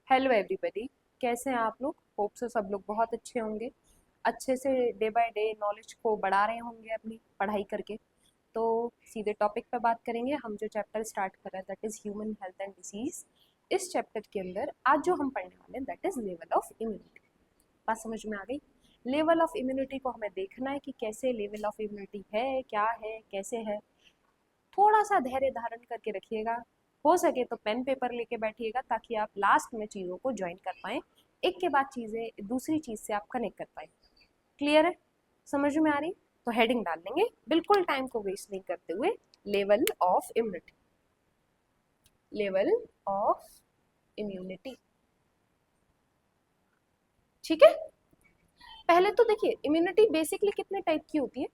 Hello everybody, कैसे हैं आप लोग? होप सो सब लोग बहुत अच्छे होंगे, अच्छे से डे बाय डे नॉलेज को बढ़ा रहे होंगे अपनी पढ़ाई करके। तो सीधे टॉपिक पे बात करेंगे। हम जो चैप्टर स्टार्ट कर रहे हैं that is human health and disease. इस चैप्टर के अंदर आज जो हम पढ़ने वाले हैं that is level of immunity. बात समझ में आ गई? लेवल ऑफ इम्यूनिटी को हमें देखना है कि कैसे लेवल ऑफ इम्यूनिटी है, क्या है, कैसे है। थोड़ा सा धैर्य धारण करके रखिएगा। हो सके तो पेन पेपर लेके बैठिएगा ताकि आप लास्ट में चीज़ों को ज्वाइन कर पाएँ, एक के बाद चीज़ें दूसरी चीज़ से आप कनेक्ट कर पाएँ। क्लियर है? समझ में आ रही? तो हेडिंग डाल लेंगे बिल्कुल टाइम को वेस्ट नहीं करते हुए। Level of immunity, level of immunity. ठीक है, पहले तो देखिए इम्यूनिटी बेसिकली कितने टाइप की होती है?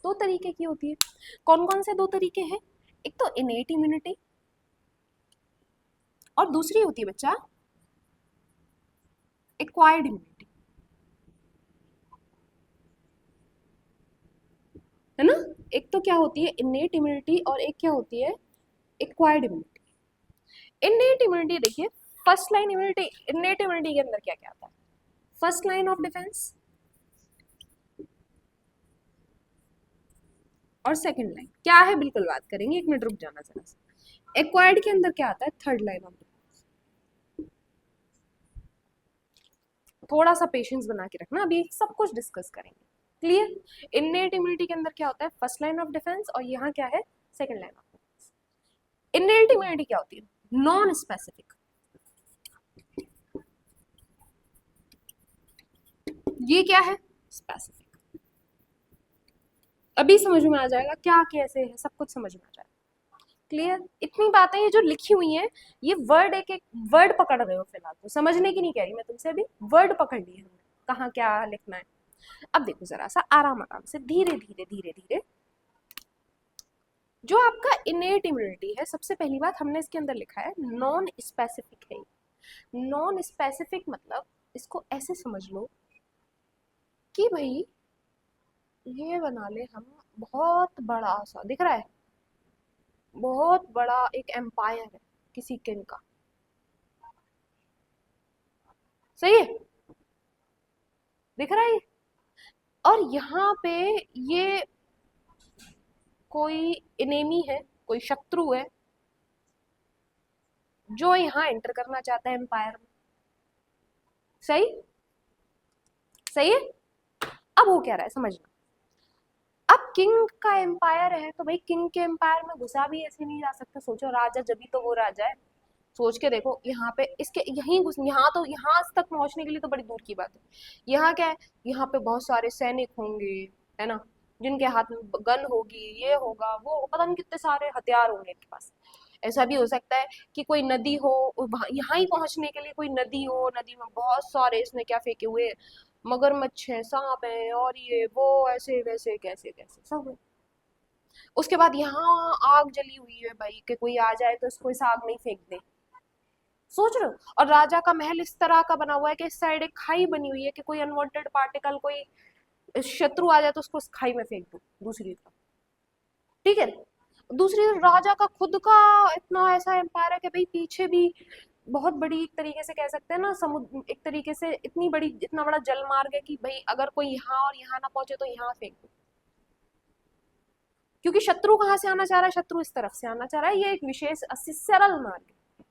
दो तरीके की होती है। कौन कौन से दो तरीके हैं? एक तो इनेट इम्यूनिटी और दूसरी होती है बच्चा एक्वायर्ड इम्यूनिटी, है ना। एक तो क्या होती है इनेट इम्यूनिटी और एक क्या होती है एक्वायर्ड इम्यूनिटी। इनेट इम्यूनिटी देखिए, first line immunity, innate immunity के अंदर क्या क्या आता है? फर्स्ट लाइन ऑफ डिफेंस और सेकंड लाइन क्या है बिल्कुल बात करेंगे, एक मिनट रुक जाना जरा सा। एक्वायर्ड के अंदर क्या आता है? Third line of defence. थोड़ा सा पेशेंस बना के रखना, अभी सब कुछ डिस्कस करेंगे। क्लियर? इनेट इम्यूनिटी के अंदर क्या होता है? फर्स्ट लाइन ऑफ डिफेंस और यहाँ क्या है? Second line of defence. Innate immunity क्या होती है? Non specific. ये क्या है? स्पेसिफिक। अभी समझ में आ जाएगा क्या कैसे है, सब कुछ समझ में आ जाएगा। क्लियर? इतनी बातें ये जो लिखी हुई हैं, ये वर्ड एक एक वर्ड पकड़ रहे हो फिलहाल, तो समझने की नहीं कह रही मैं तुमसे, अभी वर्ड पकड़ लिए हमने, कहाँ क्या लिखना है। अब देखो जरा सा आराम आराम से, धीरे धीरे धीरे धीरे। जो आपका इनेट इम्यूनिटी है, सबसे पहली बात हमने इसके अंदर लिखा है नॉन स्पेसिफिक है। नॉन स्पेसिफिक मतलब इसको ऐसे समझ लो कि भाई ये बना ले हम, बहुत बड़ा सा दिख रहा है, बहुत बड़ा एक एम्पायर है किसी किंग का। सही है? दिख रहा है? और यहाँ पे ये कोई इनेमी है, कोई शत्रु है जो यहाँ एंटर करना चाहता है एम्पायर में। सही? सही है? अब वो क्या रहा है समझना। अब किंग का एम्पायर है तो भाई किंग के एम्पायर में घुसा भी ऐसे नहीं जा सकता। सोचो राजा, जब भी तो वो राजा है। सोच के देखो, यहाँ पे इसके यहीं घुस, यहाँ तो यहाँ तक पहुंचने के लिए तो बड़ी दूर की बात है। यहाँ क्या है? यहाँ पे बहुत सारे सैनिक होंगे, है ना, जिनके हाथ में गन होगी, ये होगा वो, पता नहीं कितने सारे हथियार होंगे इनके पास। ऐसा भी हो सकता है कि कोई नदी हो, यहाँ ही पहुंचने के लिए कोई नदी हो, नदी में बहुत सारे इसने क्या फेंके हुए, मगरमच्छ है, सांप है, और ये वो, ऐसे वैसे कैसे कैसे सब है। उसके बाद यहाँ आग जली हुई है भाई, कि कोई आ जाए तो इसको इस आग में ही फेंक दे। सोच रहे हो? और राजा का महल इस तरह का बना हुआ है कि इस साइड एक खाई बनी हुई है कि कोई अनवांटेड पार्टिकल, कोई शत्रु आ जाए तो उसको उस खाई में फेंक दो दूसरी तरफ। ठीक है? दूसरी तरफ राजा का खुद का इतना ऐसा एम्पायर है कि भाई पीछे भी बहुत बड़ी, एक तरीके से कह सकते हैं ना समुद्र, एक तरीके से इतनी बड़ी, इतना बड़ा जल मार्ग है कि भाई अगर कोई यहाँ और यहाँ ना पहुंचे तो यहाँ फेंक दो। क्योंकि शत्रु कहाँ से आना चाह रहा है? शत्रु इस तरफ से आना चाह रहा है। ये एक विशेष सरल मार्ग है।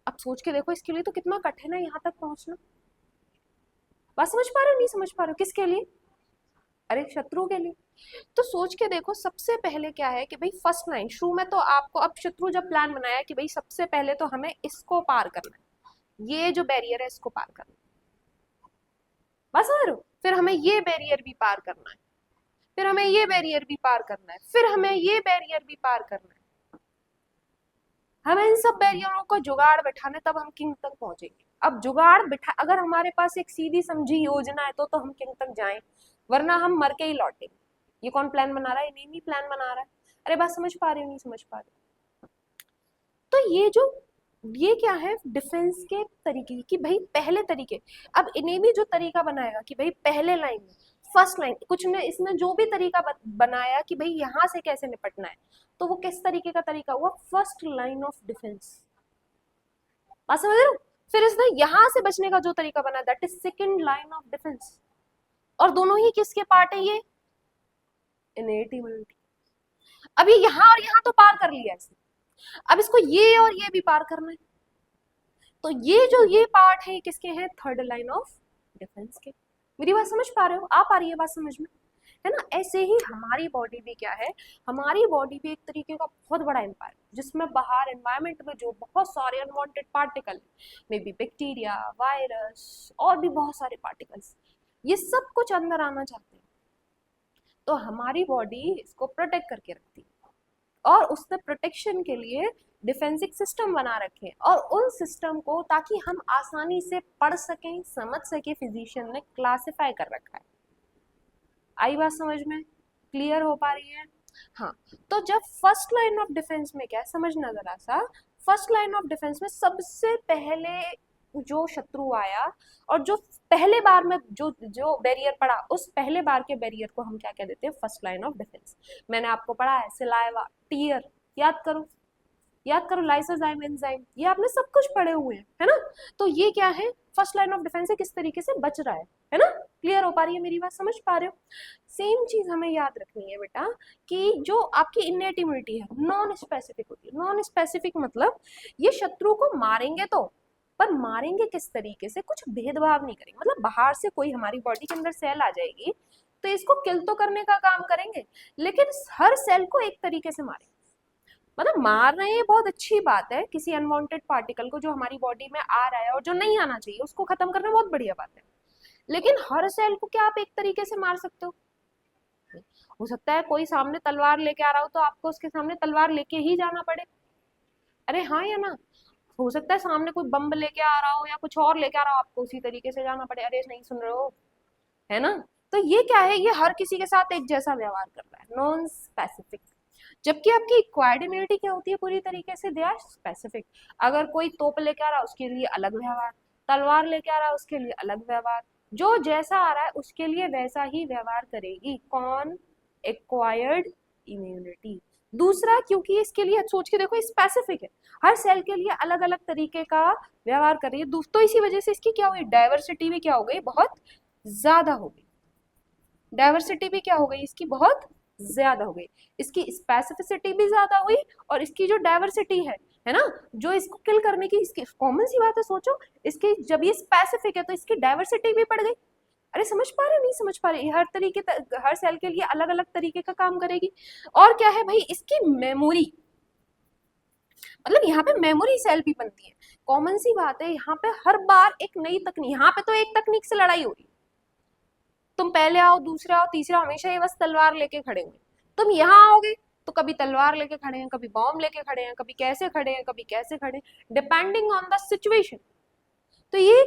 अब सोच के देखो, इसके लिए तो कितना कठिन है यहाँ तक पहुंचना। बात समझ पा रहे हो? नहीं समझ पा रहे हो? किसके लिए? अरे शत्रु के लिए। तो सोच के देखो, सबसे पहले क्या है कि भाई फर्स्ट लाइन शुरू में तो आपको, अब शत्रु जब प्लान बनाया कि भाई सबसे पहले तो हमें इसको पार करना है, ये जो बैरियर है इसको पार करना है। बस समझ रहे हो? फिर हमें ये बैरियर भी पार करना है, फिर हमें ये बैरियर भी पार करना है, फिर हमें ये बैरियर भी पार करना है। हमें इन सब बैरियरों को जुगाड़ बैठाने, तब हम किंग तक पहुंचेंगे। अब जुगाड़ बिठा, अगर हमारे पास एक सीधी समझी योजना है तो हम किंग तक जाएं, वरना हम मर के ही लौटेंगे। ये कौन प्लान बना रहा है? नहीं प्लान बना रहा है। अरे बात समझ पा रही हो? नहीं समझ पा रही? तो ये जो, ये क्या है डिफेंस के तरीके कि भाई पहले तरीके। अब इन्हें भी जो तरीका बनाएगा कि भाई पहले लाइन में, फर्स्ट लाइन, कुछ ने इसने जो भी तरीका बनाया कि भाई यहाँ से कैसे निपटना है, तो वो किस तरीके का तरीका हुआ? First line of defence. बात समझ रहे हो? फिर इसने यहां से बचने का जो तरीका बना, that is second line of defence. और दोनों ही किसके पार्ट है ये? Innate immunity. अब ये यहां और यहां तो पार कर लिया इसने, अब इसको ये और ये भी पार करना है। तो ये जो ये पार्ट है किसके हैं? थर्ड लाइन ऑफ डिफेंस के। मेरी बात समझ पा रहे हो? आ पा रही है बात समझ में? है ना? ऐसे ही हमारी बॉडी भी क्या है, हमारी बॉडी भी एक तरीके का बहुत बड़ा एम्पायर, जिसमें बाहर एनवायरमेंट में जो बहुत सारे unwanted particle, may be bacteria, virus और भी बहुत सारे पार्टिकल्स, ये सब कुछ अंदर आना चाहते हैं। तो हमारी बॉडी इसको प्रोटेक्ट करके रखती है और उसने प्रोटेक्शन के लिए डिफेंसिव सिस्टम बना रखे हैं, और उन सिस्टम को ताकि हम आसानी से पढ़ सकें, समझ सके, फिजिशियन ने क्लासिफाई कर रखा है। आई बात समझ में? क्लियर हो पा रही है? हाँ। तो जब फर्स्ट लाइन ऑफ डिफेंस में क्या है समझना जरा सा, फर्स्ट लाइन ऑफ डिफेंस में सबसे पहले जो शत्रु आया और जो पहले बार में जो जो बैरियर पड़ा, उस पहले बार के बैरियर को हम क्या कह देते हैं? First line of defence. मैंने आपको पढ़ा है सिलाइवा, टीयर, याद करो, याद करो, लाइसोजाइम, एंजाइम, ये आपने सब कुछ पढ़े हुए हैं, है ना? तो ये क्या है? फर्स्ट लाइन ऑफ डिफेंस है, किस तरीके से बच रहा है ना? क्लियर हो पा रही है मेरी बात? समझ पा रहे हो? सेम चीज हमें याद रखनी है बेटा कि जो आपकी इनेट इम्यूनिटी है नॉन स्पेसिफिक होती है। नॉन स्पेसिफिक मतलब ये शत्रु को मारेंगे तो, पर मारेंगे किस तरीके से, कुछ भेदभाव नहीं करेंगे। मतलब बाहर से कोई हमारी बॉडी के अंदर सेल आ जाएगी तो इसको किल तो करने का काम करेंगे, लेकिन हर सेल को एक तरीके से मारेंगे। मतलब मार रहे हैं बहुत अच्छी बात है, किसी अनवांटेड पार्टिकल को जो हमारी बॉडी में आ रहा है और जो नहीं आना चाहिए उसको खत्म करना बहुत बढ़िया बात है, लेकिन हर सेल को क्या आप एक तरीके से मार सकते हो सकता है कोई सामने तलवार लेके आ रहा हो तो आपको उसके सामने तलवार लेके ही जाना पड़े। अरे हाँ या ना? हो सकता है सामने कोई बम लेके आ रहा हो या कुछ और लेके आ रहा हो, आपको उसी तरीके से जाना पड़े। अरे नहीं सुन रहे हो, है ना? तो ये क्या है? ये हर किसी के साथ एक जैसा व्यवहार कर रहा है, नॉन स्पेसिफिक। जबकि आपकी एक्वायर्ड इम्यूनिटी क्या होती है? पूरी तरीके से दे आर स्पेसिफिक। अगर कोई तोप लेके आ रहा है उसके लिए अलग व्यवहार, तलवार लेके आ रहा है उसके लिए अलग व्यवहार, जो जैसा आ रहा है उसके लिए वैसा ही व्यवहार करेगी। कौन? Acquired immunity. दूसरा, क्योंकि इसके लिए सोच के देखो स्पेसिफिक है, हर सेल के लिए अलग अलग तरीके का व्यवहार कर रही है, तो इसी वजह से इसकी क्या हुई? डाइवर्सिटी भी क्या हो गई? बहुत ज्यादा हो गई। डाइवर्सिटी भी क्या हो गई? इसकी बहुत ज्यादा हो गई। इसकी स्पेसिफिसिटी भी ज्यादा हुई और इसकी जो डाइवर्सिटी है ना, जो इसको किल करने की, इसकी कॉमन सी बात है, सोचो, इसकी जब ये स्पेसिफिक है तो इसकी डाइवर्सिटी भी बढ़ गई। अरे समझ पा रहे? नहीं समझ पा रहे? हर तरीके, हर सेल के लिए अलग अलग तरीके का काम करेगी। और क्या है भाई? इसकी मेमोरी, मतलब यहाँ पे मेमोरी सेल भी बनती है। कॉमन सी बात है, यहाँ पे हर बार एक नई तकनीक, यहाँ पे तो एक तकनीक से लड़ाई हो रही, तुम पहले आओ, दूसरा आओ, तीसरा, हमेशा ये बस तलवार लेके खड़े हुए। तुम यहाँ आओगे तो कभी तलवार लेके खड़े हैं, कभी बॉम्ब लेके खड़े हैं, कभी कैसे खड़े हैं, कभी कैसे खड़े हैं, डिपेंडिंग ऑन द सिचुएशन। तो ये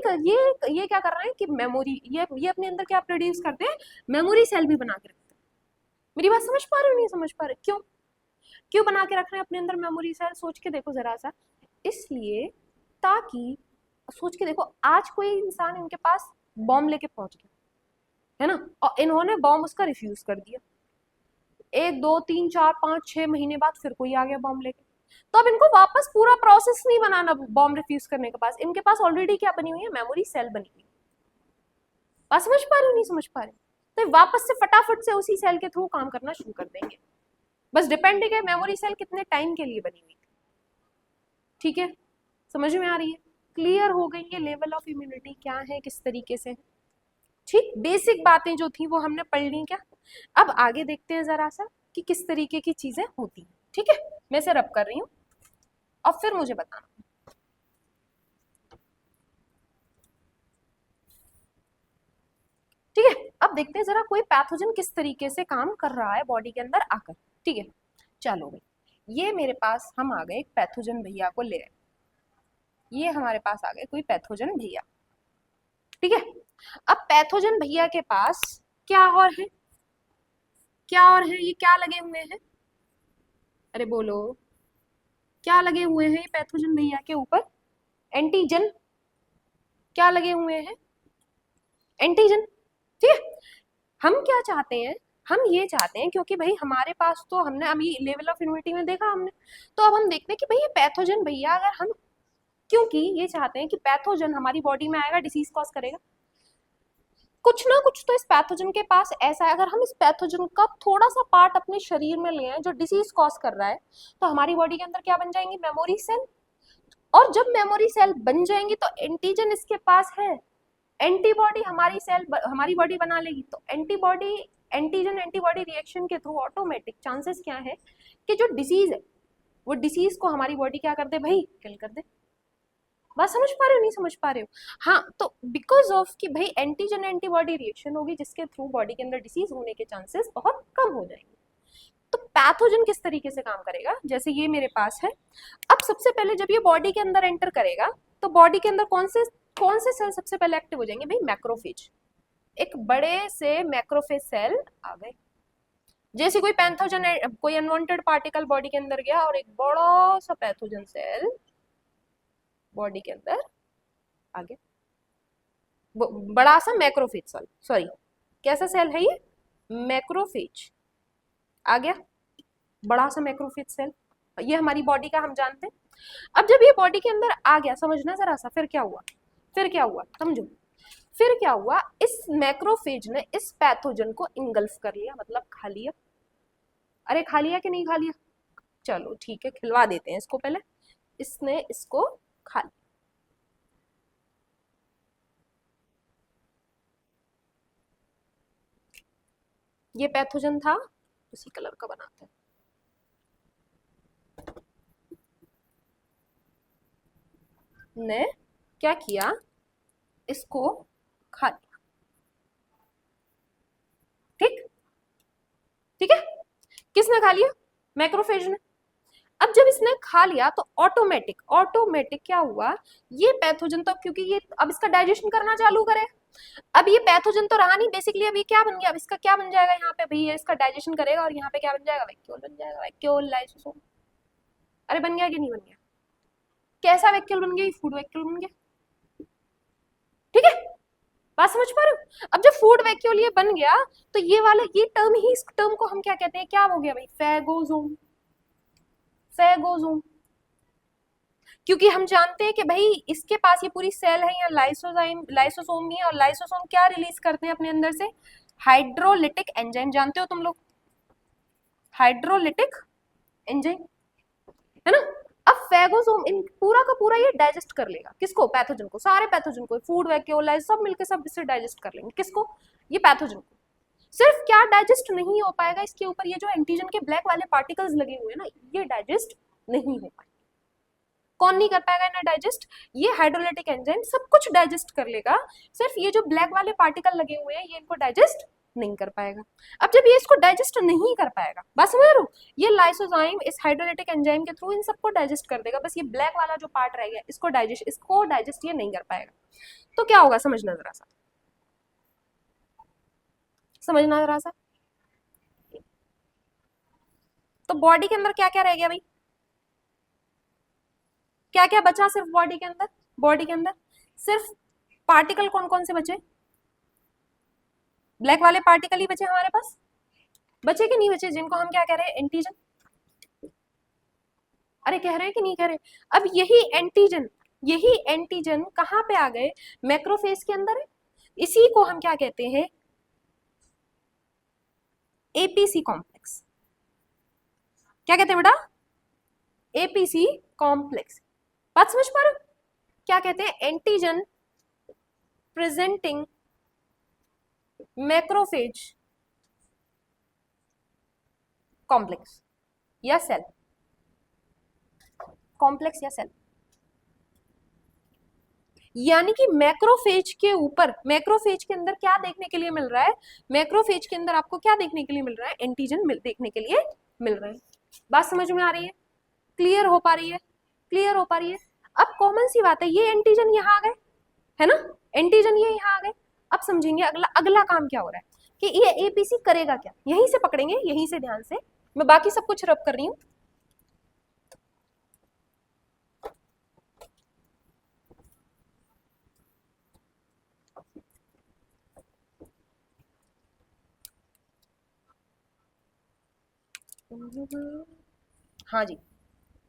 क्या कर रहे हैं कि मेमोरी, ये अपने अंदर क्या प्रोड्यूस करते हैं? मेमोरी सेल भी बना के रखते हैं। मेरी बात समझ पा रहे हो? नहीं समझ पा रहे? क्यों क्यों बना के रख रहे हैं अपने अंदर मेमोरी सेल? सोच के देखो जरा सा। इसलिए ताकि, सोच के देखो, आज कोई इंसान इनके पास बॉम्ब लेके पहुंच गया, है ना, और इन्होंने बॉम्ब उसका रिफ्यूज कर दिया। 1 2 3 4 5 6 महीने बाद फिर कोई आ गया बॉम्ब लेके, तो अब इनको वापस पूरा प्रोसेस नहीं बनाना बॉम्ब रिफ्यूज करने के पास, इनके पास ऑलरेडी क्या बनी हुई है? मेमोरी सेल बनी हुई। बात समझ पा रहे हो? नहीं समझ पा रहे? तो वापस से फटाफट से उसी सेल के थ्रू काम करना शुरू कर देंगे। बस डिपेंडिंग है मेमोरी सेल कितने टाइम के लिए बनी हुई। ठीक है, समझ में आ रही है? क्लियर हो गई ये लेवल ऑफ इम्यूनिटी क्या है, किस तरीके से? ठीक, बेसिक बातें जो थी वो हमने पढ़ ली क्या? अब आगे देखते हैं जरा सा कि किस तरीके की चीजें होती हैं। ठीक है, मैं इसे रब कर रही हूँ और फिर मुझे बताना। ठीक है, अब देखते हैं जरा कोई पैथोजन किस तरीके से काम कर रहा है बॉडी के अंदर आकर। ठीक है, चलो भाई, ये मेरे पास हम आ गए पैथोजन भैया को ले, ये हमारे पास आ गए कोई पैथोजन भैया। ठीक है, अब पैथोजन भैया के पास क्या और है? क्या और है? ये क्या लगे हुए हैं? अरे बोलो, क्या लगे हुए हैं पैथोजन भैया के ऊपर? एंटीजन। क्या लगे हुए हैं? एंटीजन। ठीक है, हम क्या चाहते हैं? हम ये चाहते हैं, क्योंकि भाई हमारे पास तो, हमने अभी लेवल ऑफ इम्यूनिटी में देखा हमने, तो अब हम देखते हैं कि भाई ये पैथोजन भैया अगर हम क्योंकि ये चाहते हैं कि पैथोजन हमारी बॉडी में आएगा, डिसीज कॉज करेगा। कुछ ना कुछ तो इस पैथोजन के पास ऐसा है, अगर हम इस पैथोजन का थोड़ा सा पार्ट अपने शरीर में ले आए जो डिसीज कॉज कर रहा है, तो हमारी बॉडी के अंदर क्या बन जाएंगी, मेमोरी सेल। और जब मेमोरी सेल बन जाएंगी तो एंटीजन इसके पास है, एंटीबॉडी हमारी बॉडी बना लेगी। तो एंटीबॉडी एंटीजन एंटीबॉडी रिएक्शन के थ्रू ऑटोमेटिक चांसेस क्या है कि जो डिसीज है वो डिसीज को हमारी बॉडी क्या कर दे भाई, किल कर दे। बात समझ पा रहे हो, नहीं समझ पा रहे हो? हाँ, तो बिकॉज ऑफ कि भाई एंटीजन एंटीबॉडी रिएक्शन होगी जिसके थ्रू बॉडी के अंदर डिसीज होने के चांसेस बहुत कम हो जाएंगे। तो पैथोजन किस तरीके से काम करेगा, जैसे ये मेरे पास है। अब सबसे पहले जब ये बॉडी के अंदर एंटर करेगा तो बॉडी के अंदर कौन से सेल सबसे पहले एक्टिव हो जाएंगे भाई, मैक्रोफेज। एक बड़े से मैक्रोफेज सेल आ गए। जैसे कोई पैथोजन, कोई अनवांटेड पार्टिकल बॉडी के अंदर गया और एक बड़ा सा पैथोजन सेल बॉडी के अंदर आ गया, बड़ा सा मैक्रोफेज सेल, सॉरी कैसा सेल है ये, मैक्रोफेज आ गया, बड़ा सा मैक्रोफेज सेल। ये हमारी बॉडी का हम जानते हैं। अब जब ये बॉडी के अंदर आ गया, समझना जरा सा, फिर क्या हुआ, फिर क्या हुआ समझो। फिर क्या हुआ, इस मैक्रोफेज ने इस पैथोजन को इंगल्फ कर लिया, मतलब खा लिया। अरे खा लिया कि नहीं खा लिया, चलो ठीक है खिलवा देते हैं इसको पहले। इसने इसको खा लिया। ये पैथोजन था, उसी कलर का बनाते हैं। ने क्या किया, इसको खा लिया। ठीक ठीक है, किसने खा लिया, मैक्रोफेज ने। अब जब इसने खा लिया तो ऑटोमेटिक क्या हुआ, ये पैथोजन तो क्योंकि ये अब इसका डाइजेशन करना चालू करे। अब ये पैथोजन तो रहा नहीं बेसिकली, अब ये क्या बन गया, अब इसका क्या बन जाएगा, यहाँ पे भाई इसका डाइजेशन करेगा और यहाँ पे क्या बन जाएगा, वैक्यूल बन जाएगा, वैक्यूल लाइसोसोम। अरे बन गया कि नहीं बन गया, कैसा वैक्यूल बन गया, फूड वैक्यूल बन गया। ठीक है, बात समझ पा रहे हो? अब जब फूड वैक्यूल ये बन गया तो ये वाला ये टर्म ही, इस टर्म को हम क्या कहते हैं, क्या हो गया भाई, फैगोसोम। फैगोसोम, क्योंकि हम जानते हैं कि भाई इसके पास ये पूरी सेल है, या लाइसोसोम भी है, और लाइसोसोम क्या रिलीज करते हैं अपने अंदर से, हाइड्रोलिटिक एंजाइम। जानते हो तुम लोग हाइड्रोलिटिक एंजाइम, है ना। अब फैगोसोम इन पूरा का पूरा ये डाइजेस्ट कर लेगा, किसको, पैथोजन को, सारे पैथोजन को, फूड वैक्यूल सब मिलकर सब इससे डाइजेस्ट कर लेंगे, किसको, ये पैथोजन को। सिर्फ क्या डाइजेस्ट नहीं हो पाएगा, इसके ऊपर ये जो एंटीजन के ब्लैक वाले पार्टिकल्स लगे हुए हैं ना, ये डाइजेस्ट नहीं हो पाएंगे। कौन नहीं कर पाएगा इन्हें डाइजेस्ट, ये हाइड्रोलिटिक एंजाइम सब कुछ डाइजेस्ट कर लेगा, सिर्फ ये जो ब्लैक वाले पार्टिकल लगे हुए हैं ये इनको डाइजेस्ट नहीं कर पाएगा। अब जब ये इसको डाइजेस्ट नहीं कर पाएगा, बस समझ रहे हो, ये लाइसोजाइम इस हाइड्रोलिटिक एंजाइम के थ्रू इन सबको डाइजेस्ट कर देगा, बस ये ब्लैक वाला जो पार्ट रह गया इसको डाइजेस्ट ये नहीं कर पाएगा। तो क्या होगा, समझना जरा सा, समझना जरा सा। तो बॉडी के अंदर क्या क्या रह गया भाई, क्या क्या बचा सिर्फ बॉडी के अंदर, बॉडी के अंदर सिर्फ पार्टिकल कौन कौन से बचे, ब्लैक वाले पार्टिकल ही बचे हमारे पास, बचे कि नहीं बचे, जिनको हम क्या कह रहे हैं, एंटीजन। अरे कह रहे हैं कि नहीं कह रहे। अब यही एंटीजन कहाँ पे आ गए, मैक्रोफेज के अंदर है। इसी को हम क्या कहते हैं, एपीसी कॉम्प्लेक्स। क्या कहते हैं बेटा, एपीसी कॉम्प्लेक्स। बात समझ पा रहे हो, क्या कहते हैं, एंटीजन प्रेजेंटिंग मैक्रोफेज कॉम्प्लेक्स या सेल, कॉम्प्लेक्स या सेल। यानी कि मैक्रोफेज के ऊपर, मैक्रोफेज के अंदर क्या देखने के लिए मिल रहा है, मैक्रोफेज के अंदर आपको क्या देखने के लिए मिल रहा है, एंटीजन देखने के लिए मिल रहा है। बात समझ में आ रही है, क्लियर हो पा रही है, क्लियर हो पा रही है। अब कॉमन सी बात है, ये एंटीजन यहाँ आ गए, है ना, एंटीजन ये यहाँ आ गए। अब समझेंगे अगला अगला काम क्या हो रहा है कि ये एपीसी करेगा क्या, यहीं से पकड़ेंगे, यहीं से ध्यान से, मैं बाकी सब कुछ रब कर रही हूँ। हाँ जी,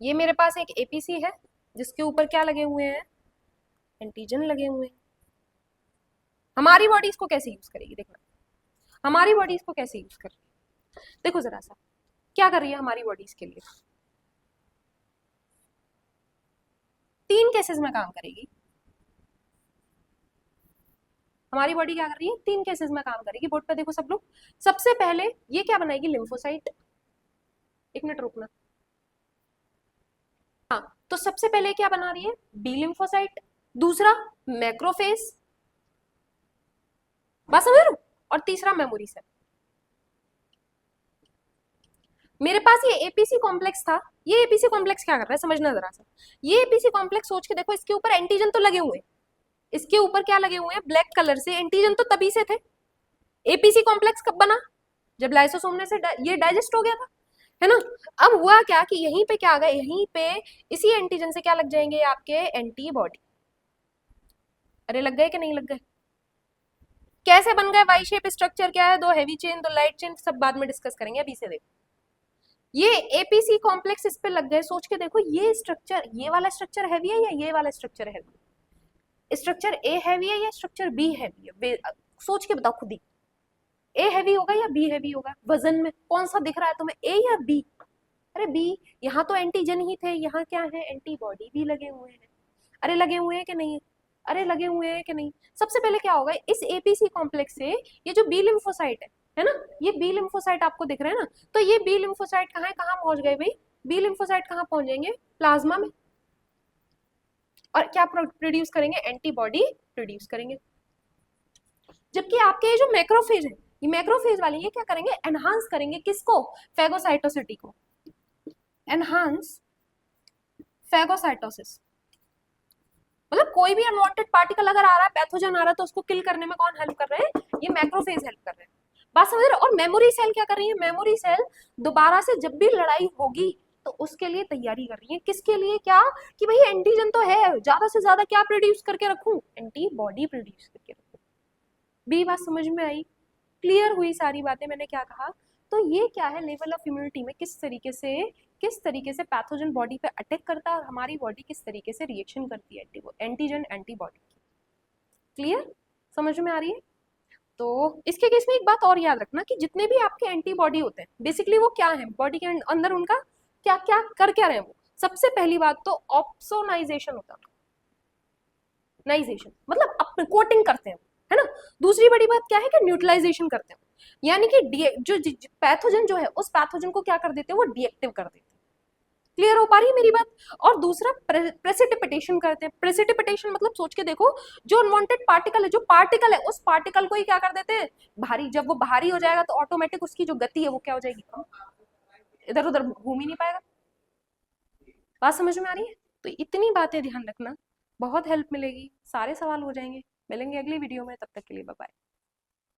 ये मेरे पास एक एपीसी है, जिसके ऊपर क्या लगे हुए हैं, एंटीजन लगे हुए हैं। हमारी बॉडी इसको कैसे यूज करेगी, देखना हमारी बॉडी इसको कैसे यूज कर रही है। देखो जरा सा क्या कर रही है हमारी बॉडी इसके लिए, 3 केसेस में काम करेगी। हमारी बॉडी क्या कर रही है, 3 केसेस में काम करेगी। बोर्ड पे देखो सब लोग। सबसे पहले ये क्या बनाएगी, लिम्फोसाइट। एक मिनट रुकना। हाँ, तो सबसे पहले क्या बना रही है, बी लिम्फोसाइट। दूसरा मैक्रोफेज, बात समझ रहे हो, और तीसरा मेमोरी सेल। मेरे पास ये एपीसी कॉम्प्लेक्स था। ये एपीसी कॉम्प्लेक्स क्या कर रहा है, समझना जरा सा। ये एपीसी कॉम्प्लेक्स सोच के देखो, इसके ऊपर एंटीजन तो लगे हुए हैं। इसके ऊपर क्या लगे हुए हैं, ब्लैक कलर से एंटीजन, तो तभी से थे। एपीसी कॉम्प्लेक्स कब बना, जब लाइसोसोम ने से ये डाइजेस्ट हो गया था, है ना। अब हुआ क्या कि यहीं पे क्या आ गया, यहीं पे इसी एंटीजन से क्या लग जाएंगे आपके, एंटीबॉडी। अरे लग गए कि नहीं लग गए, कैसे बन गए, वाई शेप स्ट्रक्चर क्या है, 2 हेवी चेन 2 लाइट चेन, सब बाद में डिस्कस करेंगे, अभी से देखो। ये एपीसी कॉम्प्लेक्स इस पे लग गए। सोच के देखो, ये स्ट्रक्चर, ये वाला स्ट्रक्चर हैवी है या ये वाला structure heavy, structure a heavy है या स्ट्रक्चर बी हैवी है, सोच के बताओ खुद ही। ए हैवी होगा या बी हैवी होगा, वजन में कौन सा दिख रहा है तुम्हें, ए या बी। अरे बी, यहाँ तो एंटीजन ही थे, यहाँ क्या है, एंटीबॉडी भी लगे हुए हैं। अरे लगे हुए हैं कि नहीं, अरे लगे हुए हैं कि नहीं। सबसे पहले क्या होगा, इस एपीसी कॉम्प्लेक्स से ये जो बी लिम्फोसाइट है ना, ये बी लिम्फोसाइट आपको दिख रहे हैं ना, तो ये बी लिम्फोसाइट कहाँ है, कहाँ पहुंच गए भाई, बी लिम्फोसाइट कहाँ पहुंच जाएंगे, प्लाज्मा में। और क्या प्रोड्यूस करेंगे, एंटीबॉडी प्रोड्यूस करेंगे। जबकि आपके ये जो मैक्रोफेज है, ये मैक्रोफेज वाले ये क्या करेंगे, एनहांस करेंगे किसको, फेगोसाइटोसिटी को, एनहांस फेगोसाइटोसिस। मतलब कोई भी अनवांटेड पार्टिकल अगर आ रहा है, पैथोजन आ रहा है, तो उसको किल करने में कौन हेल्प कर रहे हैं, ये मैक्रोफेज हेल्प कर रहे हैं। बात समझ रहे हो। और मेमोरी सेल क्या कर रही है, मेमोरी सेल दोबारा से जब भी लड़ाई होगी तो उसके लिए तैयारी कर रही है। किसके लिए, क्या कि भाई एंटीजन तो है, ज्यादा से ज्यादा क्या प्रोड्यूस करके रखूं, एंटीबॉडी प्रोड्यूस करके रखूं। बी बात समझ में आई, क्लियर हुई सारी बातें, मैंने क्या कहा। तो ये क्या है, लेवल ऑफ इम्यूनिटी में किस तरीके से पैथोजन बॉडी पे अटैक करता है और हमारी बॉडी किस तरीके से रिएक्शन करती है एंटीजन एंटीबॉडी की। क्लियर, समझ में आ रही है। तो इसके केस में एक बात और याद रखना कि जितने भी आपके एंटीबॉडी होते हैं बेसिकली वो क्या है, बॉडी के अंदर उनका क्या क्या कर क्या रहे हैं वो। सबसे पहली बात तो ऑप्सोनाइजेशन होता है, नाइजेशन मतलब अपने कोटिंग करते हैं, है ना। दूसरी बड़ी बात क्या है कि न्यूट्रलाइजेशन करते हैं, यानी कि जो पैथोजन जो है उस पैथोजन को क्या कर देते हैं, वो डीएक्टिव कर देते हैं। क्लियर हो पा रही है मेरी बात। और दूसरा प्रेसिपिटेशन करते हैं। प्रेसिपिटेशन मतलब सोच के देखो, जो अनवांटेड पार्टिकल है, जो पार्टिकल है उस पार्टिकल को ही क्या कर देते हैं, भारी। जब वो भारी हो जाएगा तो ऑटोमेटिक उसकी जो गति है वो क्या हो जाएगी, इधर उधर घूम ही नहीं पाएगा। बात समझ में आ रही है। तो इतनी बातें ध्यान रखना, बहुत हेल्प मिलेगी, सारे सवाल हो जाएंगे। मिलेंगे अगली वीडियो में, तब तक के लिए बाय बाय।